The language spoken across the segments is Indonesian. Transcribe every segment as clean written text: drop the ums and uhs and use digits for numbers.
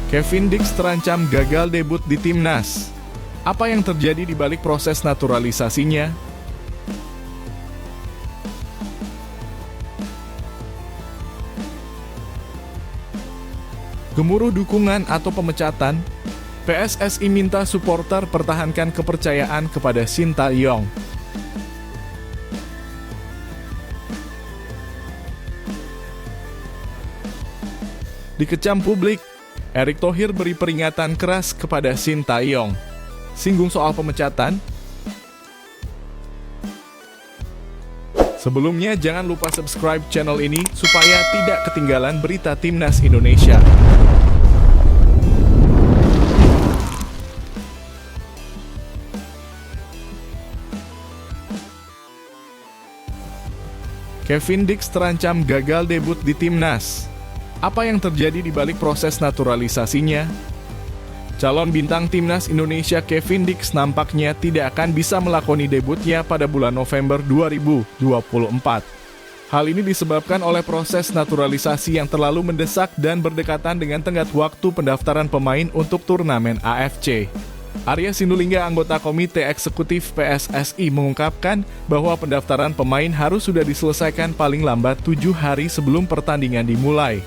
Kevin Dix terancam gagal debut di timnas. Apa yang terjadi di balik proses naturalisasinya? Gemuruh dukungan atau pemecatan? PSSI minta supporter pertahankan kepercayaan kepada Sintayong. Dikecam publik, Erick Thohir beri peringatan keras kepada Sintayong. Singgung soal pemecatan? Sebelumnya jangan lupa subscribe channel ini supaya tidak ketinggalan berita Timnas Indonesia. Kevin Dix terancam gagal debut di timnas. Apa yang terjadi di balik proses naturalisasinya? Calon bintang timnas Indonesia Kevin Dix nampaknya tidak akan bisa melakoni debutnya pada bulan November 2024. Hal ini disebabkan oleh proses naturalisasi yang terlalu mendesak dan berdekatan dengan tenggat waktu pendaftaran pemain untuk turnamen AFC. Arya Sinulinga, anggota Komite Eksekutif PSSI, mengungkapkan bahwa pendaftaran pemain harus sudah diselesaikan paling lambat 7 hari sebelum pertandingan dimulai.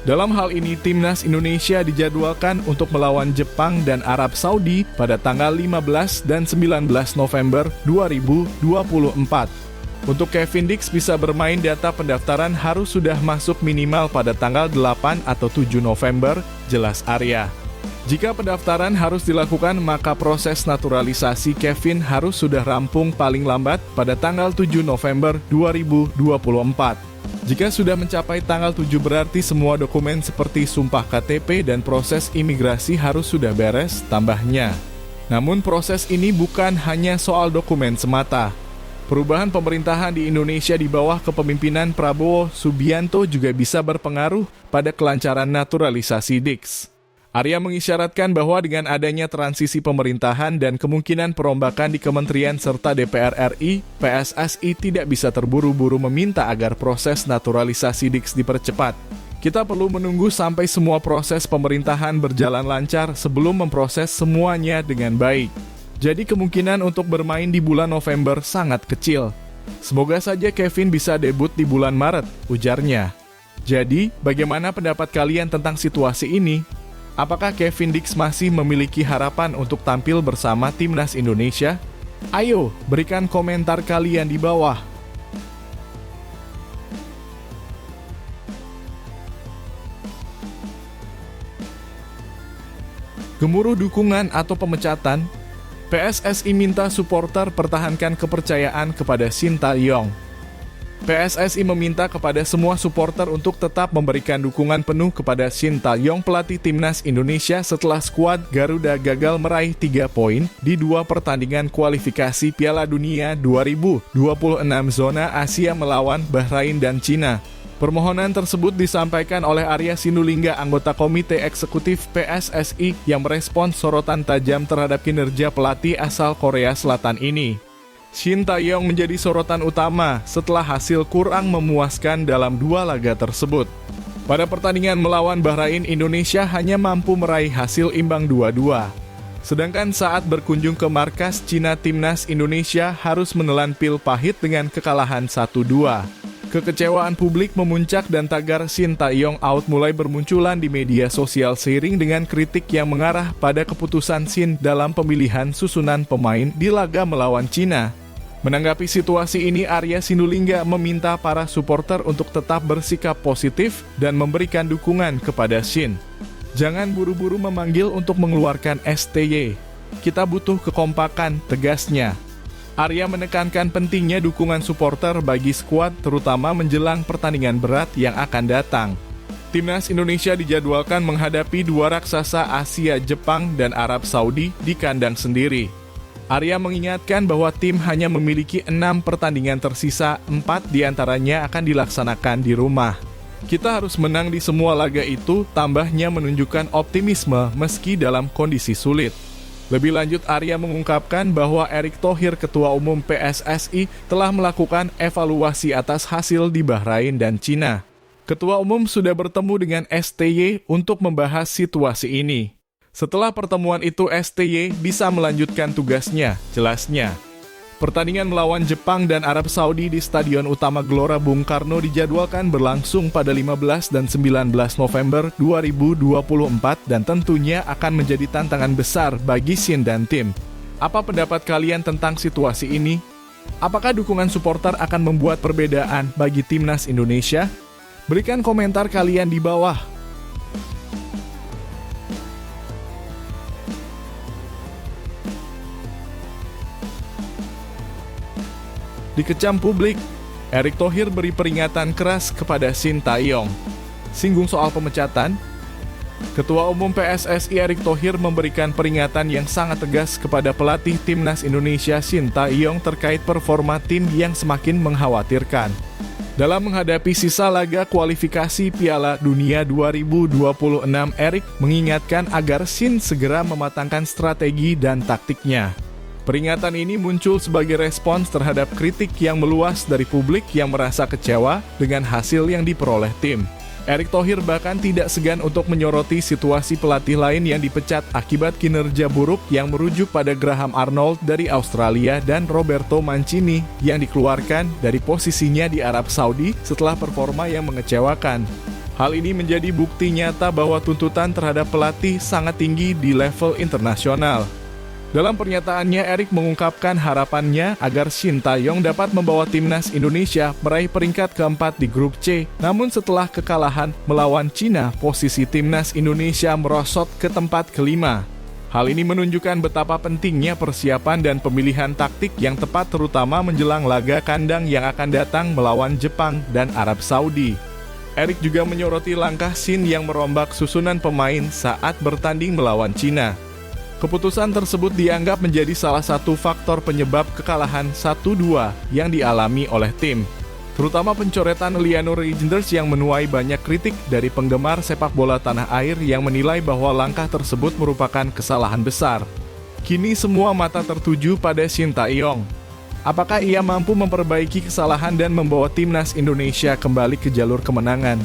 Dalam hal ini, Timnas Indonesia dijadwalkan untuk melawan Jepang dan Arab Saudi pada tanggal 15 dan 19 November 2024. Untuk Kevin Dix bisa bermain, data pendaftaran harus sudah masuk minimal pada tanggal 8 atau 7 November, jelas Arya. Jika pendaftaran harus dilakukan, maka proses naturalisasi Kevin harus sudah rampung paling lambat pada tanggal 7 November 2024. Jika sudah mencapai tanggal 7 berarti semua dokumen seperti sumpah KTP dan proses imigrasi harus sudah beres, tambahnya. Namun proses ini bukan hanya soal dokumen semata. Perubahan pemerintahan di Indonesia di bawah kepemimpinan Prabowo Subianto juga bisa berpengaruh pada kelancaran naturalisasi Dix. Arya mengisyaratkan bahwa dengan adanya transisi pemerintahan dan kemungkinan perombakan di kementerian serta DPR RI, PSSI tidak bisa terburu-buru meminta agar proses naturalisasi Dix dipercepat. Kita perlu menunggu sampai semua proses pemerintahan berjalan lancar sebelum memproses semuanya dengan baik. Jadi kemungkinan untuk bermain di bulan November sangat kecil. Semoga saja Kevin bisa debut di bulan Maret, ujarnya. Jadi, bagaimana pendapat kalian tentang situasi ini? Apakah Kevin Dix masih memiliki harapan untuk tampil bersama Timnas Indonesia? Ayo, berikan komentar kalian di bawah. Gemuruh dukungan atau pemecatan? PSSI minta supporter pertahankan kepercayaan kepada Sintayong. PSSI meminta kepada semua supporter untuk tetap memberikan dukungan penuh kepada Sintayong, pelatih Timnas Indonesia, setelah skuad Garuda gagal meraih 3 poin di 2 pertandingan kualifikasi Piala Dunia 2026 zona Asia melawan Bahrain dan Cina. Permohonan tersebut disampaikan oleh Arya Sinulinga, anggota Komite Eksekutif PSSI, yang merespons sorotan tajam terhadap kinerja pelatih asal Korea Selatan ini. Sintayong menjadi sorotan utama setelah hasil kurang memuaskan dalam 2 laga tersebut. Pada pertandingan melawan Bahrain, Indonesia hanya mampu meraih hasil imbang 2-2. Sedangkan saat berkunjung ke markas Cina, Timnas Indonesia harus menelan pil pahit dengan kekalahan 1-2. Kekecewaan publik memuncak dan tagar Sintayong out mulai bermunculan di media sosial seiring dengan kritik yang mengarah pada keputusan Sin dalam pemilihan susunan pemain di laga melawan Cina. Menanggapi situasi ini, Arya Sinulinga meminta para supporter untuk tetap bersikap positif dan memberikan dukungan kepada Sin. Jangan buru-buru memanggil untuk mengeluarkan STY. Kita butuh kekompakan, tegasnya. Arya menekankan pentingnya dukungan supporter bagi skuad, terutama menjelang pertandingan berat yang akan datang. Timnas Indonesia dijadwalkan menghadapi 2 raksasa Asia, Jepang dan Arab Saudi di kandang sendiri. Arya mengingatkan bahwa tim hanya memiliki 6 pertandingan tersisa, 4 diantaranya akan dilaksanakan di rumah. Kita harus menang di semua laga itu, tambahnya menunjukkan optimisme meski dalam kondisi sulit. Lebih lanjut, Arya mengungkapkan bahwa Erick Thohir, Ketua Umum PSSI, telah melakukan evaluasi atas hasil di Bahrain dan Cina. Ketua Umum sudah bertemu dengan STY untuk membahas situasi ini. Setelah pertemuan itu, STY bisa melanjutkan tugasnya, jelasnya. Pertandingan melawan Jepang dan Arab Saudi di Stadion Utama Gelora Bung Karno dijadwalkan berlangsung pada 15 dan 19 November 2024 dan tentunya akan menjadi tantangan besar bagi Shin dan tim. Apa pendapat kalian tentang situasi ini? Apakah dukungan supporter akan membuat perbedaan bagi timnas Indonesia? Berikan komentar kalian di bawah. Dikecam publik, Erick Thohir beri peringatan keras kepada Shin Tae-yong. Singgung soal pemecatan, Ketua Umum PSSI Erick Thohir memberikan peringatan yang sangat tegas kepada pelatih timnas Indonesia Shin Tae-yong terkait performa tim yang semakin mengkhawatirkan. Dalam menghadapi sisa laga kualifikasi Piala Dunia 2026, Erick mengingatkan agar Shin segera mematangkan strategi dan taktiknya. Peringatan ini muncul sebagai respons terhadap kritik yang meluas dari publik yang merasa kecewa dengan hasil yang diperoleh tim. Erick Thohir bahkan tidak segan untuk menyoroti situasi pelatih lain yang dipecat akibat kinerja buruk yang merujuk pada Graham Arnold dari Australia dan Roberto Mancini yang dikeluarkan dari posisinya di Arab Saudi setelah performa yang mengecewakan. Hal ini menjadi bukti nyata bahwa tuntutan terhadap pelatih sangat tinggi di level internasional. Dalam pernyataannya, Erick mengungkapkan harapannya agar Shin Tae-yong dapat membawa timnas Indonesia meraih peringkat keempat di grup C. Namun setelah kekalahan melawan Cina, posisi timnas Indonesia merosot ke tempat kelima. Hal ini menunjukkan betapa pentingnya persiapan dan pemilihan taktik yang tepat terutama menjelang laga kandang yang akan datang melawan Jepang dan Arab Saudi. Erick juga menyoroti langkah Shin yang merombak susunan pemain saat bertanding melawan Cina. Keputusan tersebut dianggap menjadi salah satu faktor penyebab kekalahan 1-2 yang dialami oleh tim. Terutama pencoretan Liano Reijnders yang menuai banyak kritik dari penggemar sepak bola tanah air yang menilai bahwa langkah tersebut merupakan kesalahan besar. Kini semua mata tertuju pada Shin Tae-yong. Apakah ia mampu memperbaiki kesalahan dan membawa timnas Indonesia kembali ke jalur kemenangan?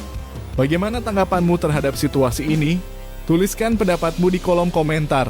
Bagaimana tanggapanmu terhadap situasi ini? Tuliskan pendapatmu di kolom komentar.